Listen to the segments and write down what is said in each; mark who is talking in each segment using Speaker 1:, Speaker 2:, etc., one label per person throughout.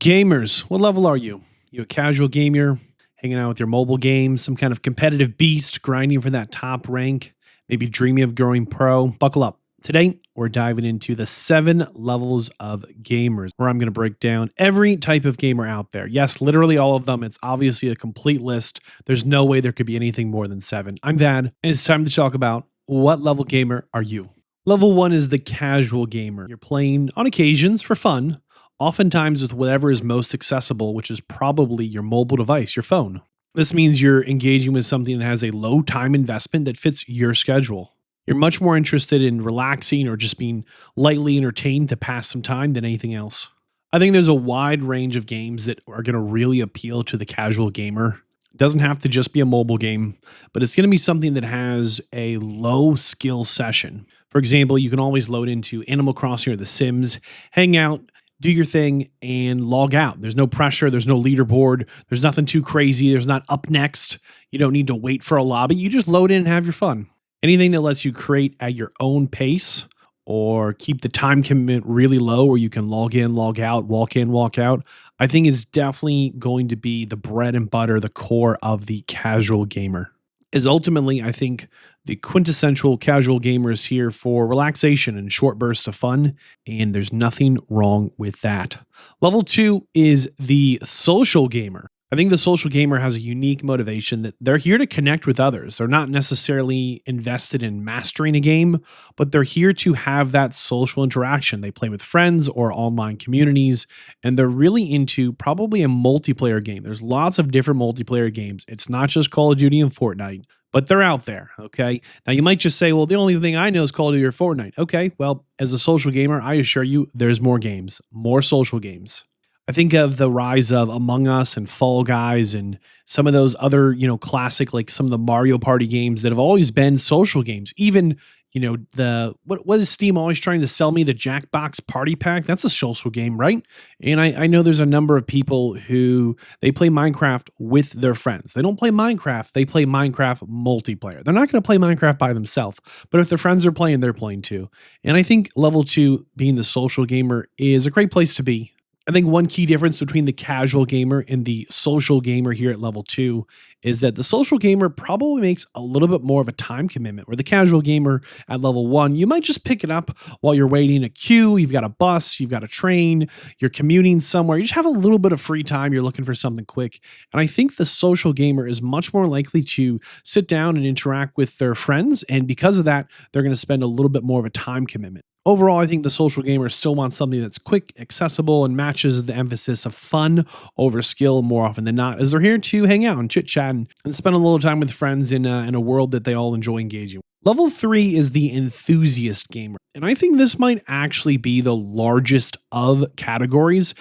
Speaker 1: Gamers, what level are you? You a casual gamer, hanging out with your mobile games, some kind of competitive beast, grinding for that top rank, maybe dreaming of growing pro? Buckle up. Today, we're diving into the 7 levels of gamers, where I'm going to break down every type of gamer out there. Yes, literally all of them. It's obviously a complete list. There's no way there could be anything more than 7. I'm Vadd, and it's time to talk about what level gamer are you? Level 1 is the casual gamer. You're playing on occasions for fun, oftentimes with whatever is most accessible, which is probably your mobile device, your phone. This means you're engaging with something that has a low time investment that fits your schedule. You're much more interested in relaxing or just being lightly entertained to pass some time than anything else. I think there's a wide range of games that are going to really appeal to the casual gamer. It doesn't have to just be a mobile game, but it's going to be something that has a low skill session. For example, you can always load into Animal Crossing or The Sims, hang out, do your thing, and log out. There's no pressure. There's no leaderboard. There's nothing too crazy. There's not up next. You don't need to wait for a lobby. You just load in and have your fun. Anything that lets you create at your own pace or keep the time commitment really low where you can log in, log out, walk in, walk out, I think is definitely going to be the bread and butter, the core of the casual gamer. Is ultimately, I think, the quintessential casual gamer is here for relaxation and short bursts of fun, and there's nothing wrong with that. Level 2 is the social gamer. I think the social gamer has a unique motivation that they're here to connect with others. They're not necessarily invested in mastering a game, but they're here to have that social interaction. They play with friends or online communities, and they're really into probably a multiplayer game. There's lots of different multiplayer games. It's not just Call of Duty and Fortnite, but they're out there, okay? Now, you might just say, well, the only thing I know is Call of Duty or Fortnite. Okay, well, as a social gamer, I assure you there's more games, more social games. I think of the rise of Among Us and Fall Guys and some of those other, classic, like some of the Mario Party games that have always been social games. Even, what is Steam always trying to sell me? The Jackbox Party Pack? That's a social game, right? And I know there's a number of people who they play Minecraft with their friends. They don't play Minecraft, they play Minecraft multiplayer. They're not going to play Minecraft by themselves, but if their friends are playing, they're playing too. And I think level 2, being the social gamer, is a great place to be. I think one key difference between the casual gamer and the social gamer here at level 2 is that the social gamer probably makes a little bit more of a time commitment, where the casual gamer at level 1, you might just pick it up while you're waiting in a queue. You've got a bus, you've got a train, you're commuting somewhere. You just have a little bit of free time. You're looking for something quick. And I think the social gamer is much more likely to sit down and interact with their friends. And because of that, they're going to spend a little bit more of a time commitment. Overall, I think the social gamer still wants something that's quick, accessible, and matches the emphasis of fun over skill more often than not, as they're here to hang out and chit-chat and spend a little time with friends in a world that they all enjoy engaging with. Level 3 is the enthusiast gamer, and I think this might actually be the largest of categories,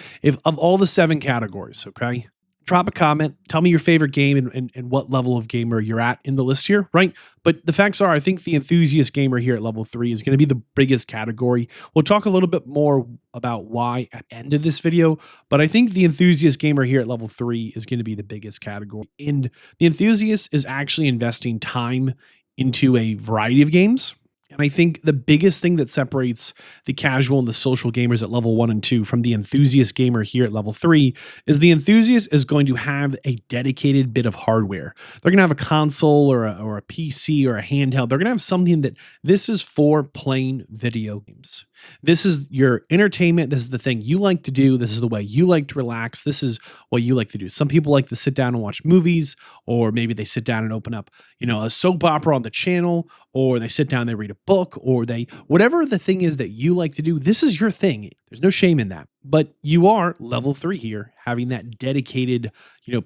Speaker 1: of all the 7 categories, okay? Drop a comment, tell me your favorite game and what level of gamer you're at in the list here, right? But the facts are, I think the enthusiast gamer here at level 3 is going to be the biggest category. We'll talk a little bit more about why at the end of this video, but I think the enthusiast gamer here at level 3 is going to be the biggest category. And the enthusiast is actually investing time into a variety of games. And I think the biggest thing that separates the casual and the social gamers at level 1 and 2 from the enthusiast gamer here at level 3 is the enthusiast is going to have a dedicated bit of hardware. They're going to have a console or a PC or a handheld. They're going to have something that this is for playing video games. This is your entertainment. This is the thing you like to do. This is the way you like to relax. This is what you like to do. Some people like to sit down and watch movies, or maybe they sit down and open up, a soap opera on the channel, or they sit down and they read a book, or whatever the thing is that you like to do. This is your thing. There's no shame in that. But you are level 3 here, having that dedicated,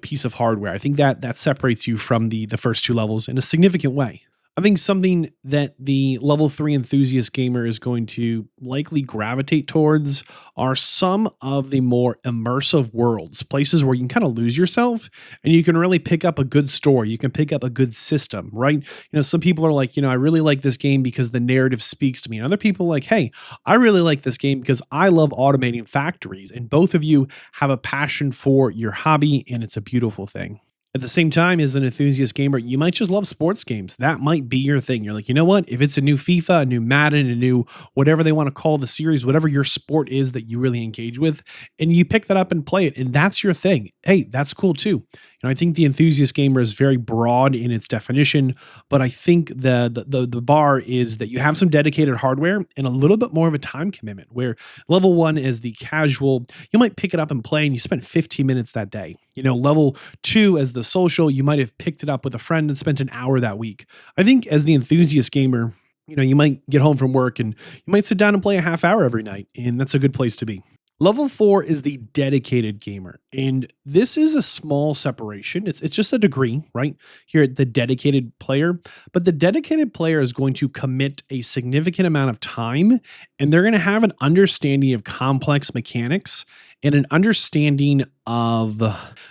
Speaker 1: piece of hardware. I think that separates you from the first 2 levels in a significant way. I think something that the level 3 enthusiast gamer is going to likely gravitate towards are some of the more immersive worlds, places where you can kind of lose yourself and you can really pick up a good story. You can pick up a good system, right? Some people are like, I really like this game because the narrative speaks to me. And other people are like, hey, I really like this game because I love automating factories. And both of you have a passion for your hobby, and it's a beautiful thing. At the same time, as an enthusiast gamer, you might just love sports games. That might be your thing. You're like, you know what? If it's a new FIFA, a new Madden, a new whatever they want to call the series, whatever your sport is that you really engage with, and you pick that up and play it, and that's your thing. Hey, that's cool too. I think the enthusiast gamer is very broad in its definition, but I think the bar is that you have some dedicated hardware and a little bit more of a time commitment. Where level 1 is the casual, you might pick it up and play, and you spend 15 minutes that day. Level 2 as the social, you might have picked it up with a friend and spent an hour that week. I think as the enthusiast gamer, you might get home from work and you might sit down and play a half hour every night, and that's a good place to be. Level 4 is the dedicated gamer, and this is a small separation. It's just a degree, right? Here at the dedicated player, but the dedicated player is going to commit a significant amount of time, and they're going to have an understanding of complex mechanics and an understanding of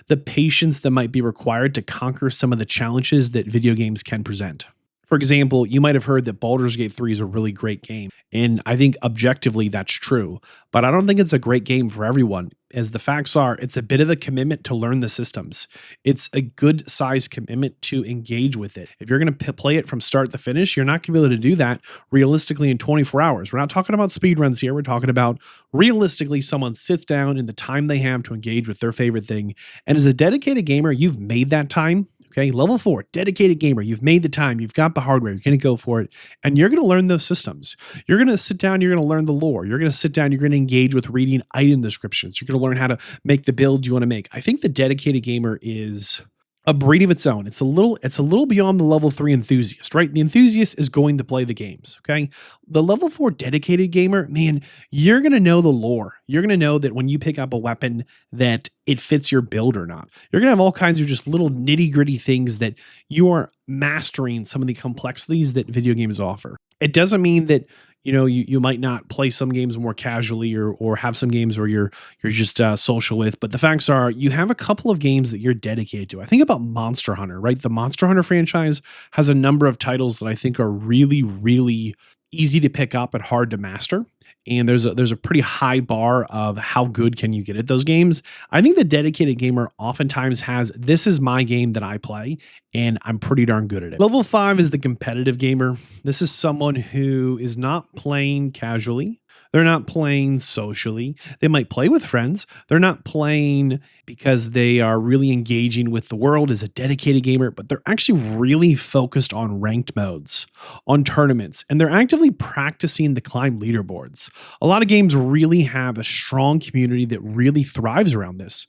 Speaker 1: the patience that might be required to conquer some of the challenges that video games can present. For example, you might have heard that Baldur's Gate 3 is a really great game, and I think objectively that's true, but I don't think it's a great game for everyone. As the facts are, it's a bit of a commitment to learn the systems. It's a good size commitment to engage with it. If you're going to play it from start to finish, you're not going to be able to do that realistically in 24 hours. We're not talking about speedruns here. We're talking about realistically someone sits down in the time they have to engage with their favorite thing. And as a dedicated gamer, you've made that time. Okay, level 4, dedicated gamer. You've made the time. You've got the hardware. You're going to go for it. And you're going to learn those systems. You're going to sit down. You're going to learn the lore. You're going to sit down. You're going to engage with reading item descriptions. You're going to learn how to make the build you want to make. I think the dedicated gamer is a breed of its own. It's a little beyond the level 3 enthusiast, right? The enthusiast is going to play the games, okay? The level 4 dedicated gamer, man, you're going to know the lore. You're going to know that when you pick up a weapon that it fits your build or not. You're going to have all kinds of just little nitty-gritty things that you are mastering some of the complexities that video games offer. It doesn't mean that you might not play some games more casually or have some games where you're just social with. But the facts are you have a couple of games that you're dedicated to. I think about Monster Hunter, right? The Monster Hunter franchise has a number of titles that I think are really, really easy to pick up and hard to master. And there's a pretty high bar of how good can you get at those games. I think the dedicated gamer oftentimes has, this is my game that I play, and I'm pretty darn good at it. Level 5 is the competitive gamer. This is someone who is not playing casually. They're not playing socially. They might play with friends. They're not playing because they are really engaging with the world as a dedicated gamer, but they're actually really focused on ranked modes, on tournaments, and they're actively practicing to climb leaderboards. A lot of games really have a strong community that really thrives around this.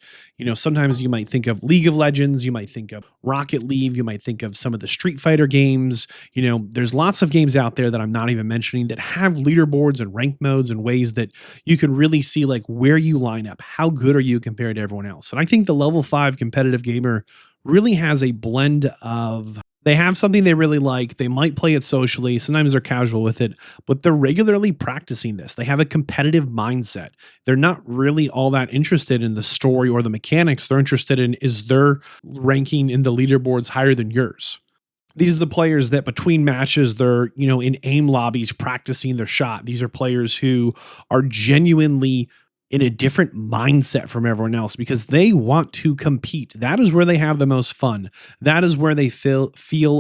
Speaker 1: Sometimes you might think of League of Legends, you might think of Rocket League, you might think of some of the Street Fighter games. There's lots of games out there that I'm not even mentioning that have leaderboards and ranked modes in ways that you can really see like where you line up. How good are you compared to everyone else? And I think the level 5 competitive gamer really has a blend of, they have something they really like. They might play it socially. Sometimes they're casual with it, but they're regularly practicing this. They have a competitive mindset. They're not really all that interested in the story or the mechanics. They're interested in, is their ranking in the leaderboards higher than yours? These are the players that between matches, they're, in aim lobbies practicing their shot. These are players who are genuinely in a different mindset from everyone else because they want to compete. That is where they have the most fun. That is where they feel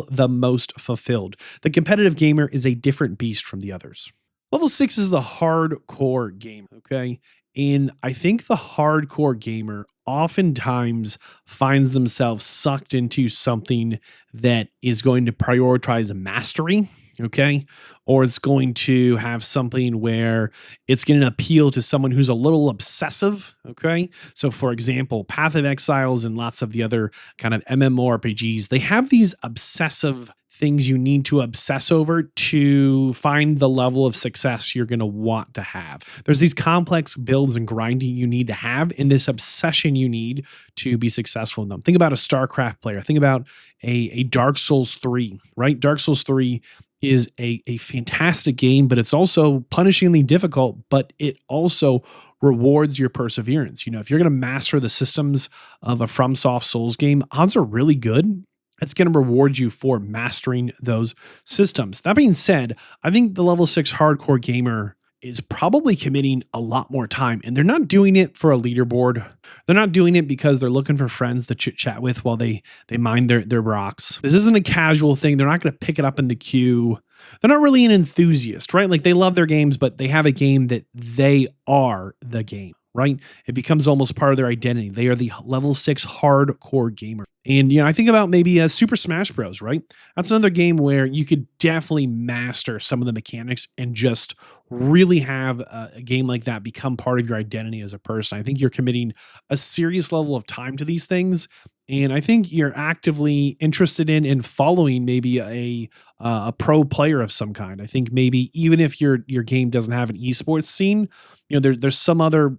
Speaker 1: the most fulfilled. The competitive gamer is a different beast from the others. Level 6 is the hardcore game, okay? And I think the hardcore gamer oftentimes finds themselves sucked into something that is going to prioritize mastery, okay? Or it's going to have something where it's going to appeal to someone who's a little obsessive, okay? So for example, Path of Exiles and lots of the other kind of MMORPGs, they have these obsessive things you need to obsess over to find the level of success you're going to want to have. There's these complex builds and grinding you need to have and this obsession you need to be successful in them. Think about a StarCraft player. Think about a Dark Souls 3, right? Dark Souls 3 is a fantastic game, but it's also punishingly difficult, but it also rewards your perseverance. If you're going to master the systems of a FromSoft Souls game, odds are really good it's going to reward you for mastering those systems. That being said, I think the level 6 hardcore gamer is probably committing a lot more time, and they're not doing it for a leaderboard. They're not doing it because they're looking for friends to chit chat with while they mine their rocks. This isn't a casual thing. They're not going to pick it up in the queue. They're not really an enthusiast, right? Like they love their games, but they have a game that they are the game, right? It becomes almost part of their identity. They are the level 6 hardcore gamer. And, I think about maybe Super Smash Bros., right? That's another game where you could definitely master some of the mechanics and just really have a game like that become part of your identity as a person. I think you're committing a serious level of time to these things. And I think you're actively interested in and following maybe a pro player of some kind. I think maybe even if your game doesn't have an esports scene, there's some other,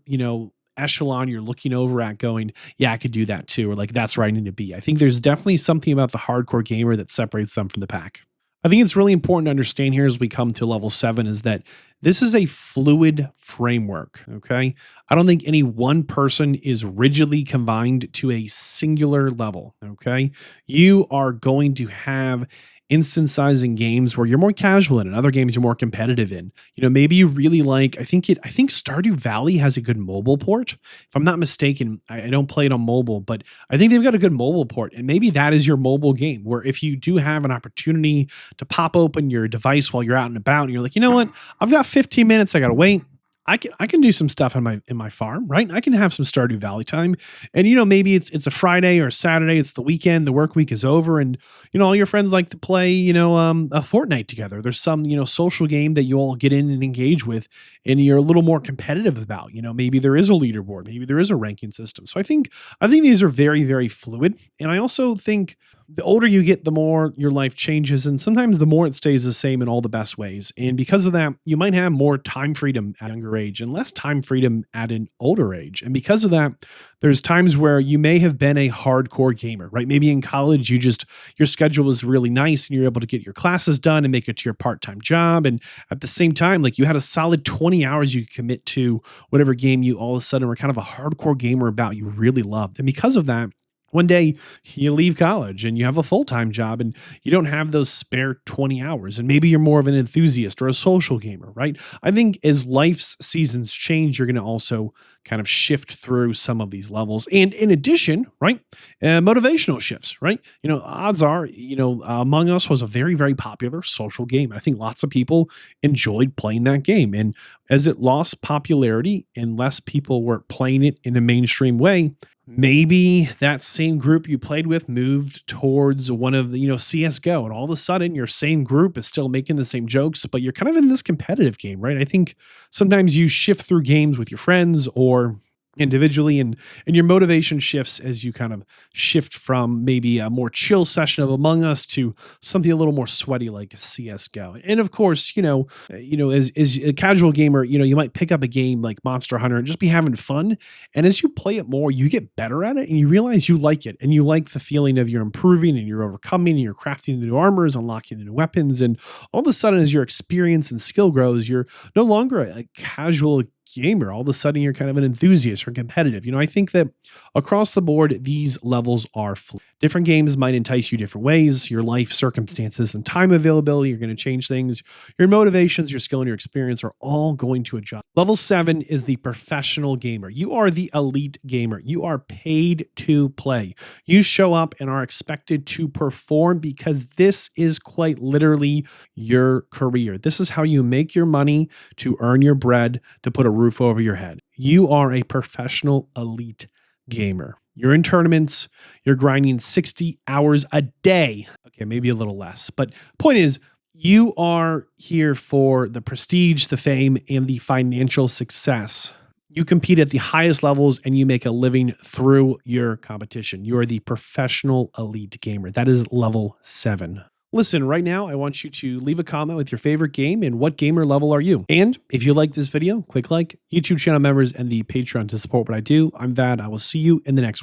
Speaker 1: echelon you're looking over at going, yeah, I could do that too. Or like, that's where I need to be. I think there's definitely something about the hardcore gamer that separates them from the pack. I think it's really important to understand here as we come to level 7 is that this is a fluid framework, okay? I don't think any one person is rigidly confined to a singular level, okay? You are going to have instances in games where you're more casual in, and other games you're more competitive in. Maybe you really like, I think Stardew Valley has a good mobile port. If I'm not mistaken, I don't play it on mobile, but I think they've got a good mobile port, and maybe that is your mobile game, where if you do have an opportunity to pop open your device while you're out and about, and you're like, you know what, I've got 15 minutes, I gotta wait. I can do some stuff in my farm, right? I can have some Stardew Valley time. And, maybe it's a Friday or a Saturday, it's the weekend, the work week is over, and, all your friends like to play, a Fortnite together. There's some, social game that you all get in and engage with, and you're a little more competitive about. Maybe there is a leaderboard, maybe there is a ranking system. So I think these are very, very fluid. And I also think the older you get, the more your life changes, and sometimes the more it stays the same in all the best ways. And because of that, you might have more time freedom at a younger age and less time freedom at an older age. And because of that, there's times where you may have been a hardcore gamer, right? Maybe in college, your schedule was really nice and you're able to get your classes done and make it to your part-time job. And at the same time, like you had a solid 20 hours you could commit to whatever game you all of a sudden were kind of a hardcore gamer about you really loved. And because of that, one day you leave college and you have a full-time job and you don't have those spare 20 hours. And maybe you're more of an enthusiast or a social gamer, right? I think as life's seasons change, you're going to also kind of shift through some of these levels. And in addition, right, motivational shifts, right? Odds are, Among Us was a very, very popular social game. I think lots of people enjoyed playing that game. And as it lost popularity and less people were playing it in a mainstream way, maybe that same group you played with moved towards one of the, CSGO, and all of a sudden your same group is still making the same jokes, but you're kind of in this competitive game, right? I think sometimes you shift through games with your friends or individually, and your motivation shifts as you kind of shift from maybe a more chill session of Among Us to something a little more sweaty like CSGO. And of course, as a casual gamer, you might pick up a game like Monster Hunter and just be having fun. And as you play it more, you get better at it and you realize you like it, and you like the feeling of you're improving and you're overcoming and you're crafting the new armors, unlocking the new weapons. And all of a sudden, as your experience and skill grows, you're no longer a casual gamer. All of a sudden you're kind of an enthusiast or competitive. I think that across the board, these levels are different. Games might entice you different ways. Your life circumstances and time availability are going to change things. Your motivations, your skill, and your experience are all going to adjust. Level 7 is the professional gamer. You are the elite gamer. You are paid to play. You show up and are expected to perform because this is quite literally your career. This is how you make your money, to earn your bread, to put a roof over your head. You are a professional elite gamer. You're in tournaments, you're grinding 60 hours a day. Okay, maybe a little less, but point is, you are here for the prestige, the fame, and the financial success. You compete at the highest levels and you make a living through your competition. You are the professional elite gamer. That is level 7. Listen, right now, I want you to leave a comment with your favorite game and what gamer level are you? And if you like this video, click like, YouTube channel members, and the Patreon to support what I do. I'm Vadd. I will see you in the next one.